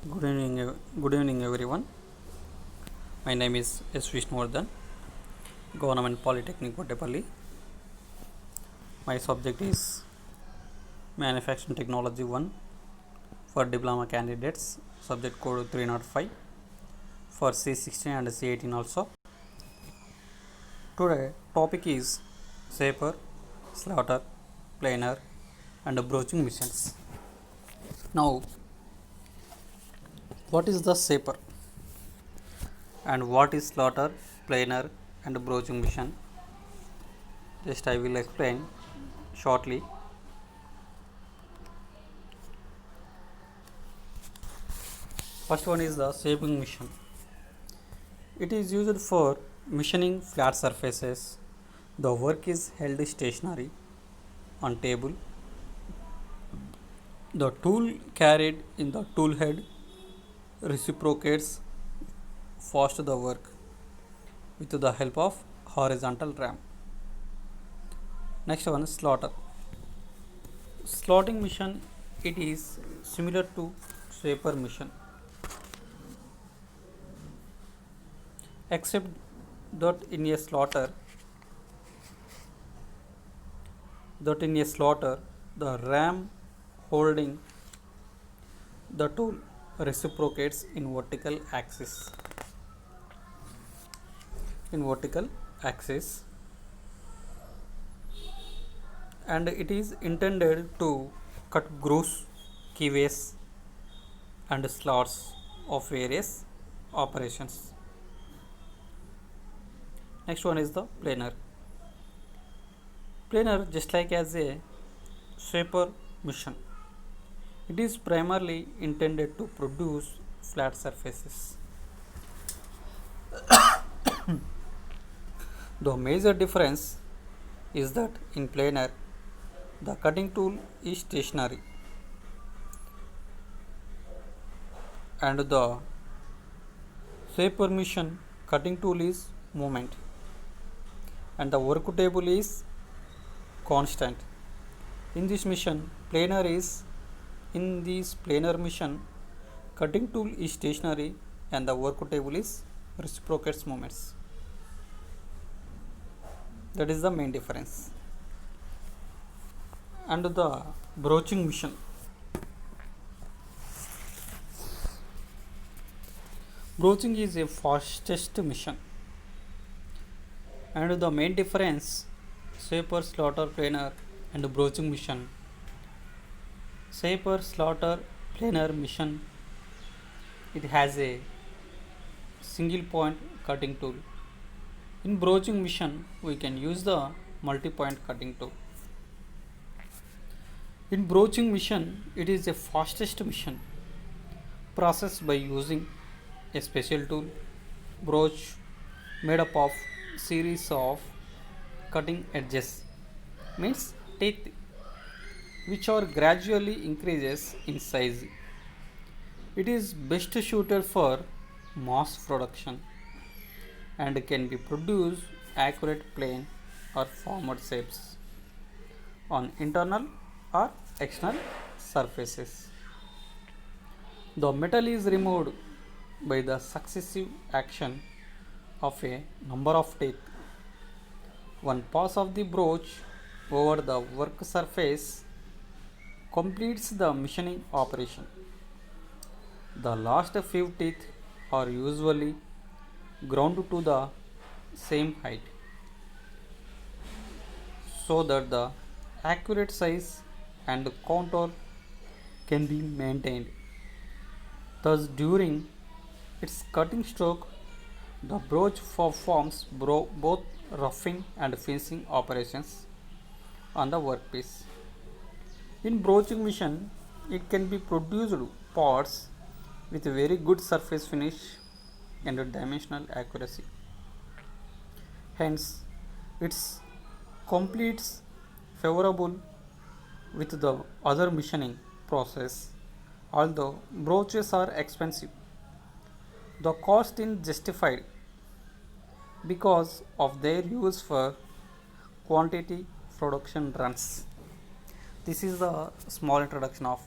Good evening, everyone. My name is S. Vishnuvardhan, Government Polytechnic, Kottapalli. My subject is Manufacturing Technology 1 for diploma candidates, subject code 305 for C16 and C18 also. Today, topic is shaper, slaughter, planer, and broaching missions. Now, what is the shaper and what is slaughter, planer, and broaching mission? Just I will explain shortly. First one is the shaping mission. It is used for machining flat surfaces. The work is held stationary on table. The tool carried in the tool head reciprocates fast the work with the help of horizontal ram. Next one is slaughter. Slotting mission, it is similar to shaper mission, except that in a slaughter the ram holding the tool reciprocates in vertical axis, and it is intended to cut grooves, keyways, and slots of various operations. Next one is the planer. Planer, just like as a shaper mission, it is primarily intended to produce flat surfaces. The major difference is that in planer, the cutting tool is stationary and the shaper mission cutting tool is movement and the work table is constant. In this planer mission, cutting tool is stationary and the work table is reciprocates movements. That is the main difference. And the broaching mission. Broaching is a fastest mission. And the main difference, shaper, slaughter, planer, and broaching mission. Shaper, slaughter, planer mission, it has a single point cutting tool. In broaching mission, we can use the multi-point cutting tool. In broaching mission, it is a fastest mission processed by using a special tool, broach, made up of series of cutting edges, means teeth, which are gradually increases in size. It is best suited for mass production and can be produced accurate plane or formed shapes on internal or external surfaces. The metal is removed by the successive action of a number of teeth. One pass of the broach over the work surface completes the machining operation. The last few teeth are usually ground to the same height so that the accurate size and contour can be maintained. Thus, during its cutting stroke, the broach performs both roughing and finishing operations on the workpiece. In broaching mission, it can be produced parts with very good surface finish and dimensional accuracy. Hence, its completes favorable with the other machining process. Although broaches are expensive, the cost is justified because of their use for quantity production runs. This is the small introduction of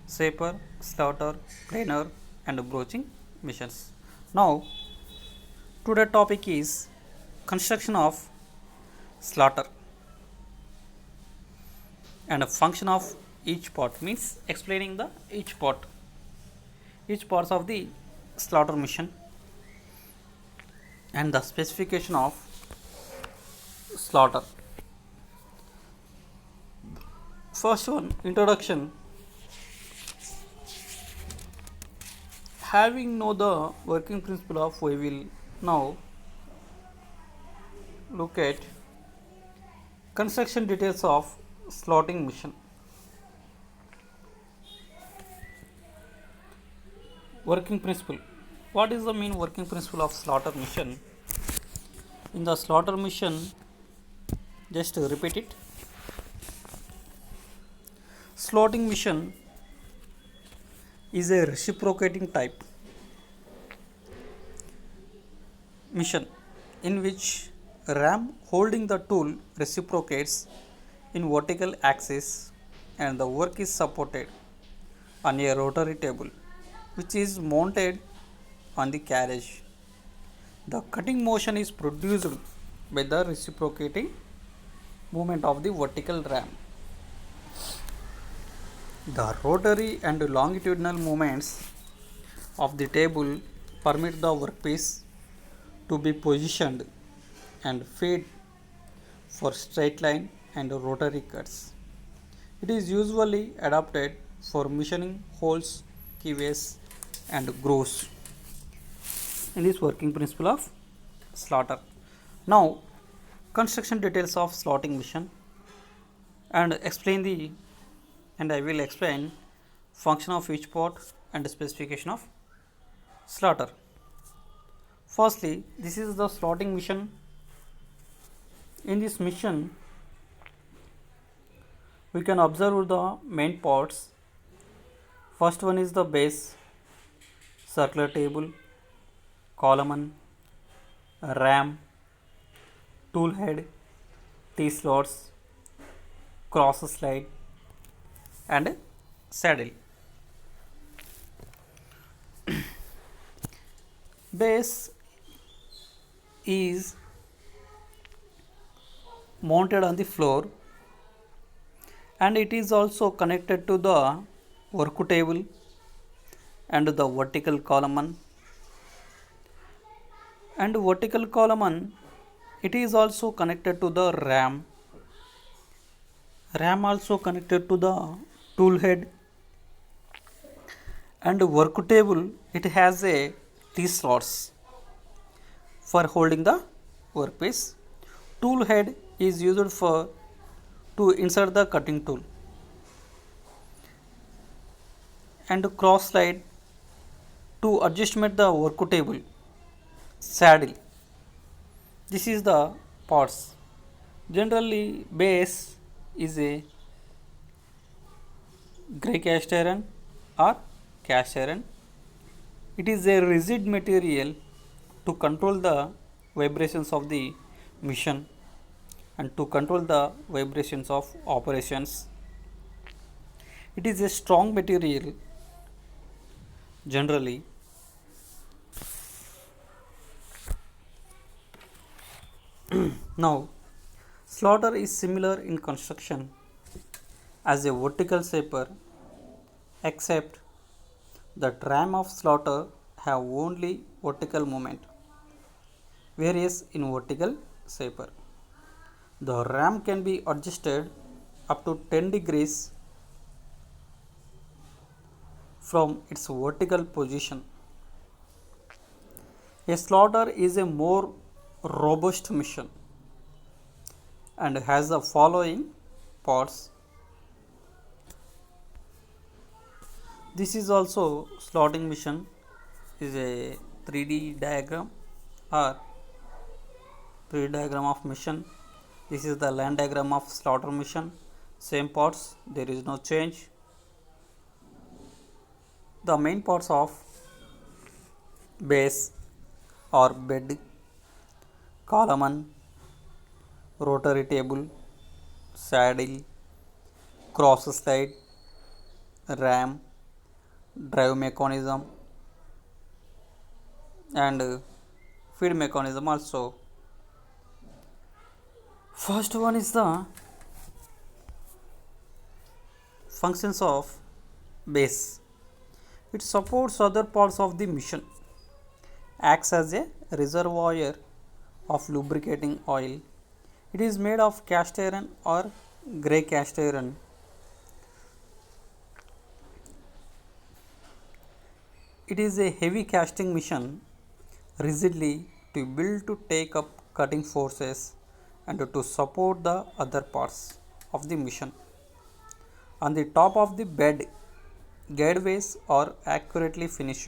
shaper, slaughter, planer, and broaching missions. Now, today topic is construction of slaughter and a function of each part, means explaining the each parts of the slaughter mission and the specification of slaughter. First one, introduction. Having know the working principle of, we will now look at construction details of slaughtering mission. Working principle. What is the main working principle of slaughter mission? In the slaughter mission, just repeat it. Slaughtering mission is a reciprocating type mission in which ram holding the tool reciprocates in vertical axis and the work is supported on a rotary table which is mounted on the carriage. The cutting motion is produced by the reciprocating movement of the vertical ram. The rotary and longitudinal movements of the table permit the workpiece to be positioned and fed for straight line and rotary cuts. It is usually adapted for machining holes, keyways and grooves. In this working principle of slaughter. Now, construction details of slaughtering mission and I will explain function of each part and specification of slaughter. Firstly, this is the slaughtering mission. In this mission, we can observe the main parts. First one is the base, circular table, column, ram, tool head, T-slots, cross slide and saddle. Base is mounted on the floor and it is also connected to the work table and the vertical column. And vertical column, it is also connected to the ram. Ram also connected to the tool head and work table, it has a T-slots for holding the workpiece. Tool head is used for to insert the cutting tool and cross slide to adjustment the work table. Saddle, this is the parts. Generally, base is a grey cast iron or cast iron. It is a rigid material to control the vibrations of the mission and to control the vibrations of operations. It is a strong material generally. Now, slaughter is similar in construction as a vertical shaper, except that ram of slaughter have only vertical movement, whereas in vertical shaper, the ram can be adjusted up to 10 degrees from its vertical position. A slaughter is a more robust mission and has the following parts. This is also slaughtering mission is a 3D diagram or 3D diagram of mission. This is the line diagram of slaughter mission. Same parts, there is no change. The main parts of base or bed, column, rotary table, saddle, cross slide, ram, drive mechanism, and feed mechanism also. First one is the functions of base. It supports other parts of the mission, acts as a reservoir of lubricating oil. It is made of cast iron or grey cast iron. It is a heavy casting mission, rigidly to build to take up cutting forces and to support the other parts of the mission. On the top of the bed, gateways are accurately finished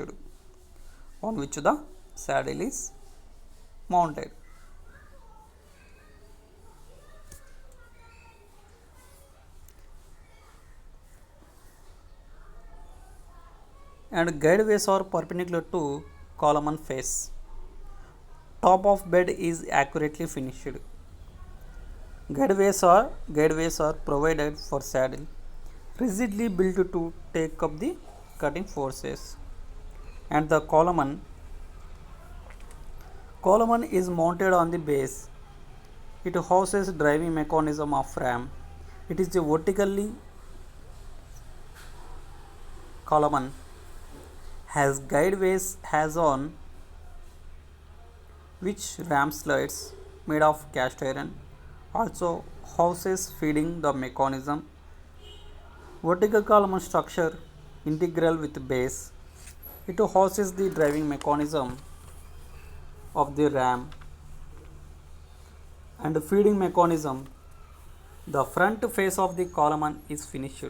on which the saddle is mounted. And guideways are perpendicular to column face. Top of bed is accurately finished. Guideways are provided for saddle, rigidly built to take up the cutting forces. And the column is mounted on the base. It houses driving mechanism of ram. It is a vertically column, has guideways has on which ram slides made of cast iron, also houses feeding the mechanism. Vertical column structure integral with base. It houses the driving mechanism of the ram and feeding mechanism. The front face of the column is finished.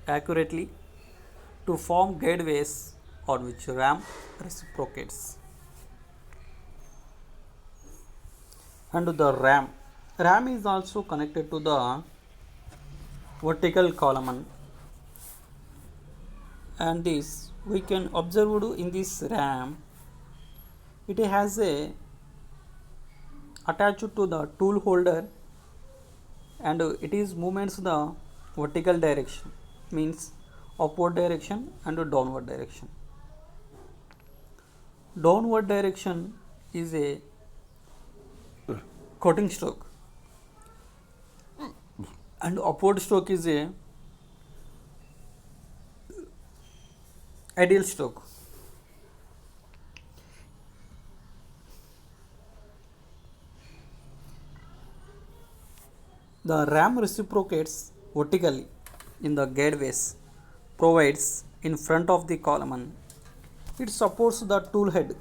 Accurately to form gateways on which ram reciprocates. And the ram is also connected to the vertical column, and this we can observe in this ram. It has a attached to the tool holder, and it is movements the vertical direction, means upward direction and downward direction. Downward direction is a cutting stroke and upward stroke is a ideal stroke. The ram reciprocates vertically in the gateways, provides in front of the column. It supports the tool head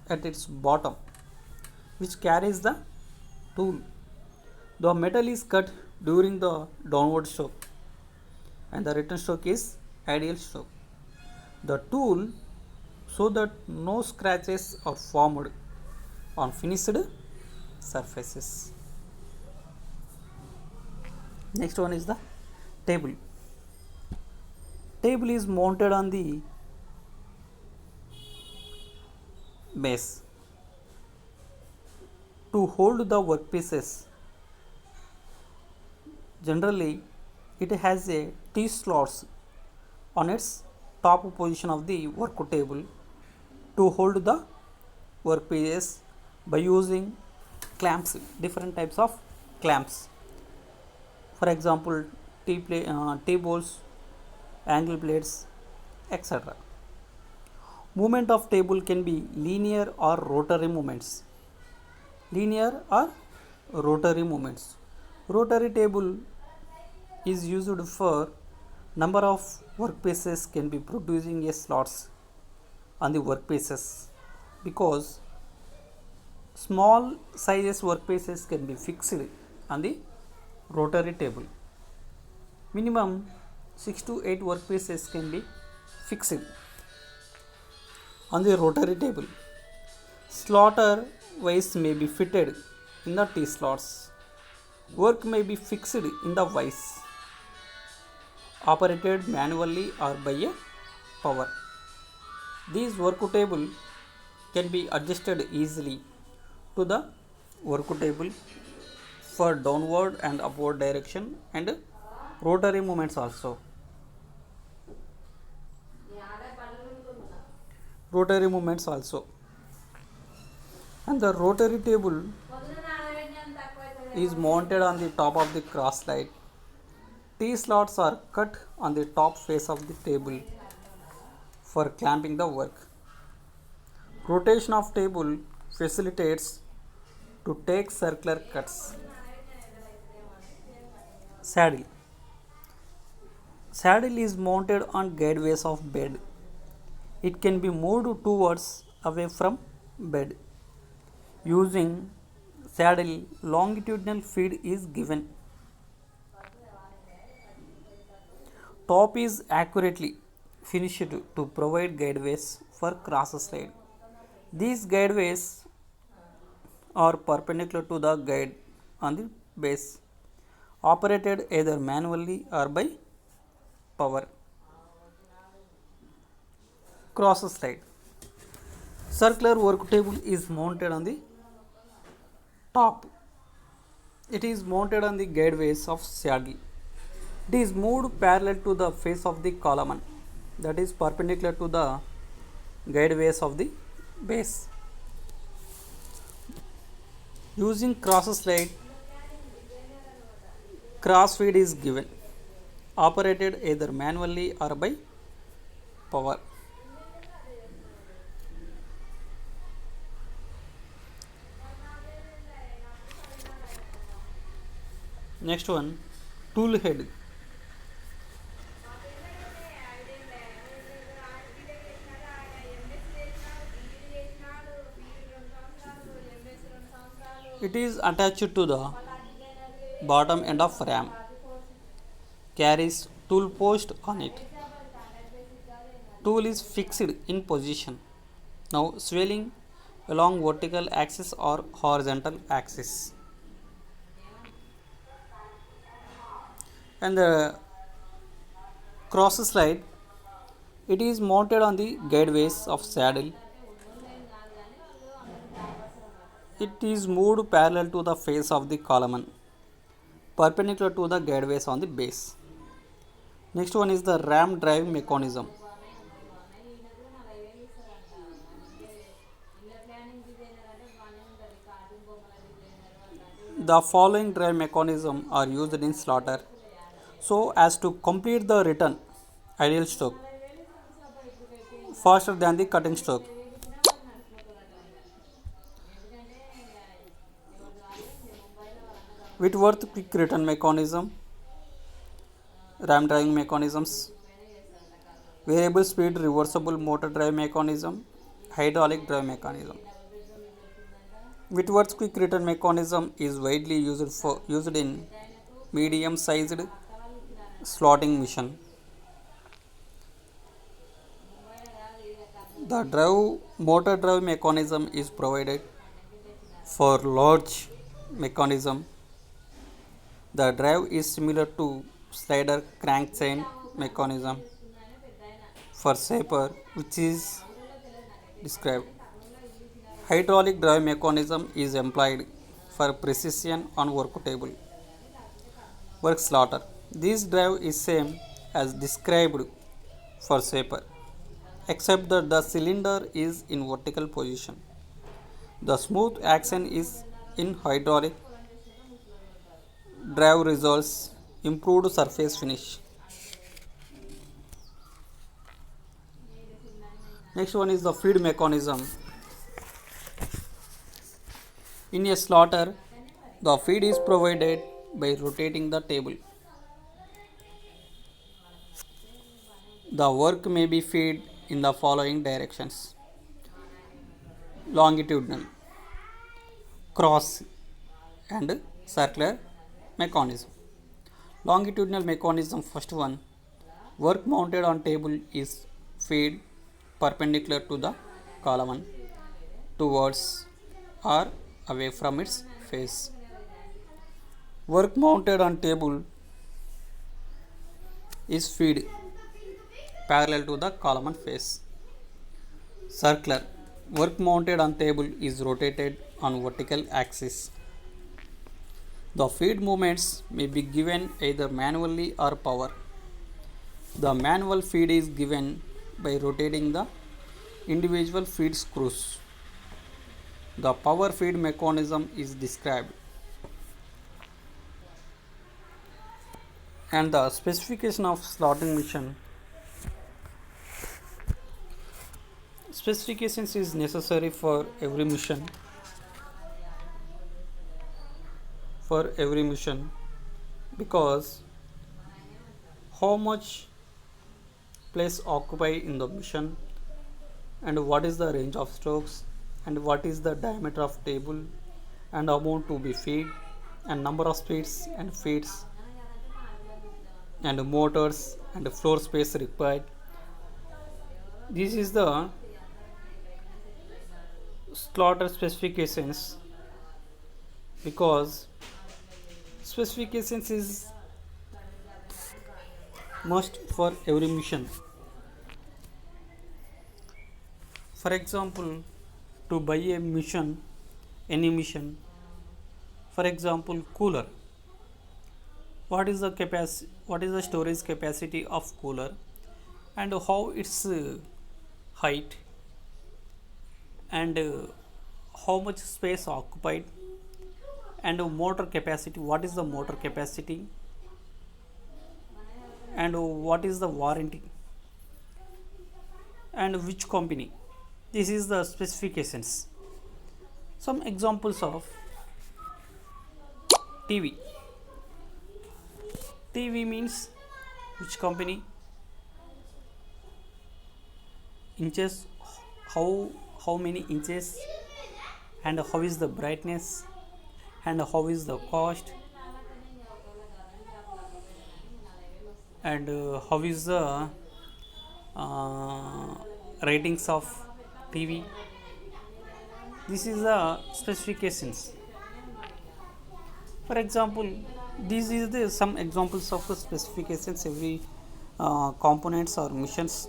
at its bottom, which carries the tool. The metal is cut during the downward stroke, and the return stroke is ideal stroke. The tool so that no scratches are formed on finished surfaces. Next one is the table. Table is mounted on the base to hold the workpieces. Generally, it has a T slots on its top position of the work table to hold the workpieces by using clamps, different types of clamps. For example, T bolts, angle plates, etc. Movement of table can be linear or rotary movements. Linear or rotary movements. Rotary table is used for number of workpieces can be producing a slots on the workpieces, because small sizes workpieces can be fixed on the rotary table. Minimum 6 to 8 workpieces can be fixed on the rotary table. Slaughter vise may be fitted in the T slots. Work may be fixed in the vise, operated manually or by a power. These work table can be adjusted easily to the work table for downward and upward direction and rotary movements also. rotary movements also. And the rotary table is mounted on the top of the cross slide. T slots are cut on the top face of the table for clamping the work. Rotation of table facilitates to take circular cuts. Saddle. Saddle is mounted on guideways of bed. It can be moved towards away from bed. Using saddle, longitudinal feed is given. Top is accurately finished to provide guideways for cross slide. These guideways are perpendicular to the guide on the base, operated either manually or by power. Cross slide. Circular work table is mounted on the top. It is mounted on the guideways of saddle. It is moved parallel to the face of the column, that is perpendicular to the guideways of the base. Using cross slide, cross feed is given, operated either manually or by power. Next one, tool head. It is attached to the bottom end of ram, carries tool post on it. Tool is fixed in position, now swelling along vertical axis or horizontal axis. And the cross slide, it is mounted on the guideways of saddle. It is moved parallel to the face of the column, perpendicular to the guideways on the base. Next one is the ram drive mechanism. The following drive mechanism are used in slaughter so as to complete the return ideal stroke faster than the cutting stroke. Whitworth quick return mechanism, ram driving mechanisms, variable speed reversible motor drive mechanism, hydraulic drive mechanism. Whitworth's quick return mechanism is widely used in medium sized slotting machine. The motor drive mechanism is provided for large mechanism. The drive is similar to slider crankchain mechanism for shaper, which is described. Hydraulic drive mechanism is employed for precision on work table. Work slaughter. This drive is same as described for shaper, except that the cylinder is in vertical position. The smooth action is in hydraulic drive results improved surface finish. Next one is the feed mechanism. In a slaughter, the feed is provided by rotating the table. The work may be fed in the following directions: longitudinal, cross, and circular mechanism. Longitudinal mechanism, first one, work mounted on table is fed perpendicular to the column towards or away from its face. Work mounted on table is fed parallel to the column face. Circular, work mounted on table is rotated on vertical axis. The feed movements may be given either manually or power. The manual feed is given by rotating the individual feed screws. The power feed mechanism is described, and the specification of slotting machine. Specifications is necessary for every mission because how much place occupied in the mission, and what is the range of strokes, and what is the diameter of table, and amount to be feed, and number of speeds and feeds, and motors and floor space required. This is the slaughter specifications because specifications is must for every mission. For example, to buy a mission, any mission, for example, cooler. What is the storage capacity of cooler, and how its height, and how much space occupied, and motor capacity, what is the motor capacity, and what is the warranty, and which company. This is the specifications. Some examples of TV. TV means which company, inches, how many inches, and how is the brightness, and how is the cost, and how is the ratings of TV. This is the specifications. For example, these is the some examples of the specifications every components or missions.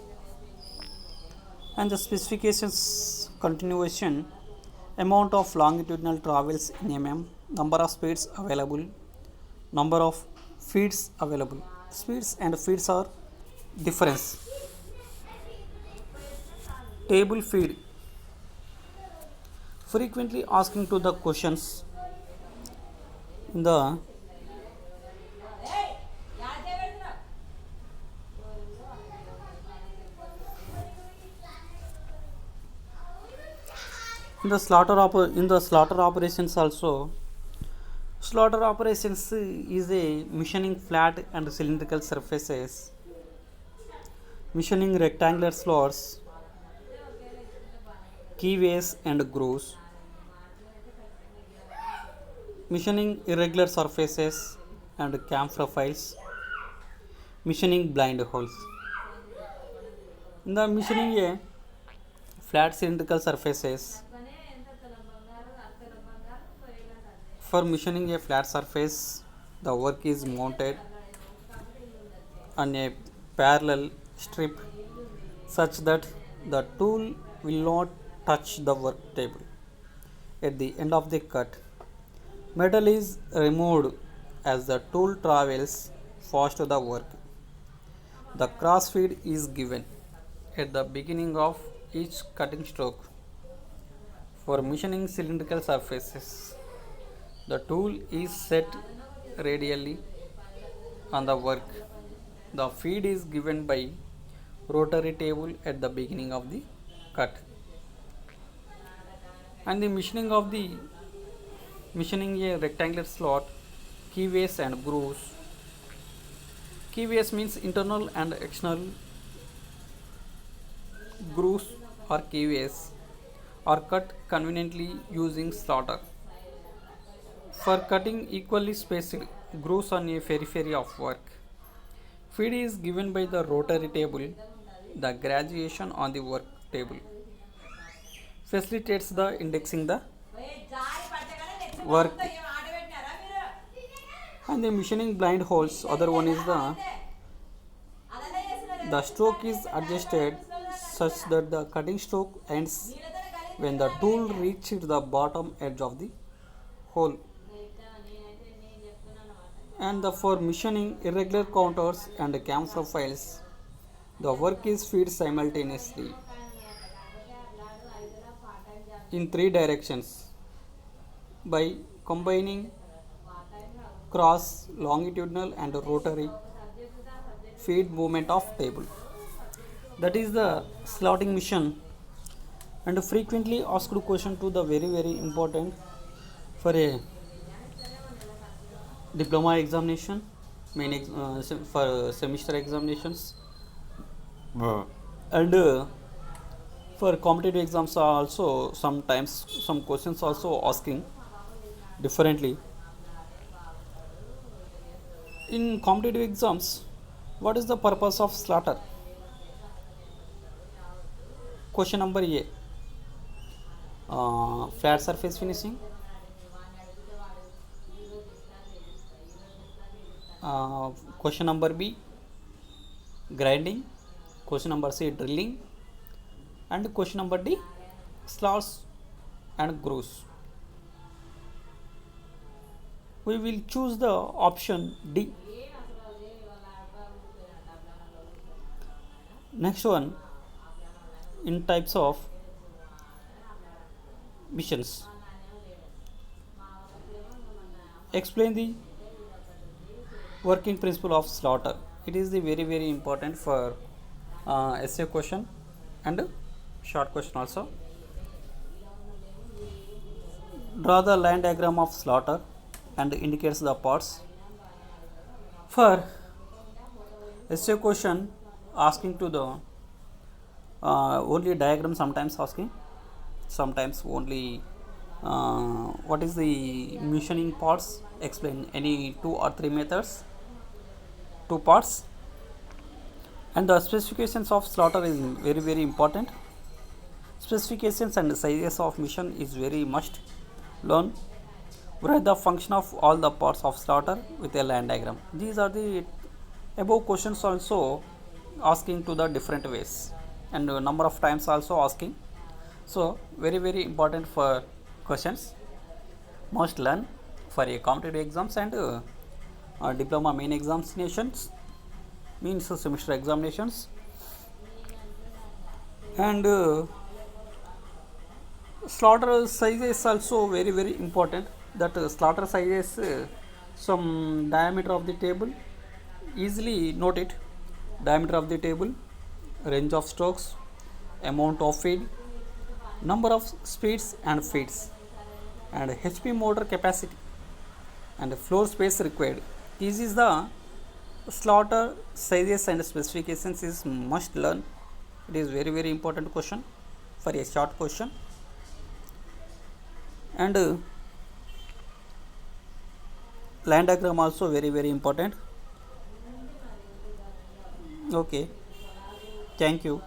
And the specifications continuation: amount of longitudinal travels in mm, number of speeds available, number of feeds available. Speeds and feeds are difference. Table feed, frequently asking to the questions in the slaughter operations also. Slaughter operations is a machining flat and cylindrical surfaces, machining rectangular slots, keyways and grooves, machining irregular surfaces and cam profiles, machining blind holes. In the machining a flat cylindrical surfaces, for machining a flat surface, the work is mounted on a parallel strip such that the tool will not touch the work table. At the end of the cut, metal is removed as the tool travels fast to the work. The cross feed is given at the beginning of each cutting stroke. For machining cylindrical surfaces, the tool is set radially on the work. The feed is given by rotary table at the beginning of the cut. And the machining a rectangular slot, keyways and grooves. Keyways means internal and external grooves or keyways are cut conveniently using slaughter. For cutting equally spaced grooves on a periphery of work, feed is given by the rotary table. The graduation on the work table facilitates the indexing the work. And the machining blind holes, other one is the stroke is adjusted such that the cutting stroke ends when the tool reaches the bottom edge of the hole. And for machining irregular counters and cam profiles, the work is feed simultaneously. in three directions by combining cross, longitudinal and rotary feed movement of table. That is the slotting mission, and frequently asked question to the very important for a diploma examination, for semester examinations, and for competitive exams are also sometimes some questions also asking differently. In competitive exams, what is the purpose of slaughter? Question number A, flat surface finishing. uh, Question number B, grinding. Question number C, drilling. And question number D, slots and grooves. We will choose the option D. Next one, in types of missions, explain the working principle of slaughter. It is the very important for essay question and short question also. Draw the line diagram of slaughter and indicates the parts. For essay question asking to the only diagram, sometimes asking, sometimes only what is the machining parts, explain any two or three methods, two parts. And the specifications of slaughter is very important. Specifications and sizes of machine is very must learn. Write the function of all the parts of slaughter with a line diagram. These are the above questions also asking to the different ways, and number of times also asking. So very important for questions, must learn for a competitive exams and diploma main examinations, means semester examinations. And slaughter size is also very important. That slaughter size is some diameter of the table, easily note it. Diameter of the table, range of strokes, amount of feed, number of speeds and feeds, and HP motor capacity, and floor space required. This is the slaughter sizes and specifications is must learn. It is very important question for a short question. And line diagram also very important. Okay, thank you.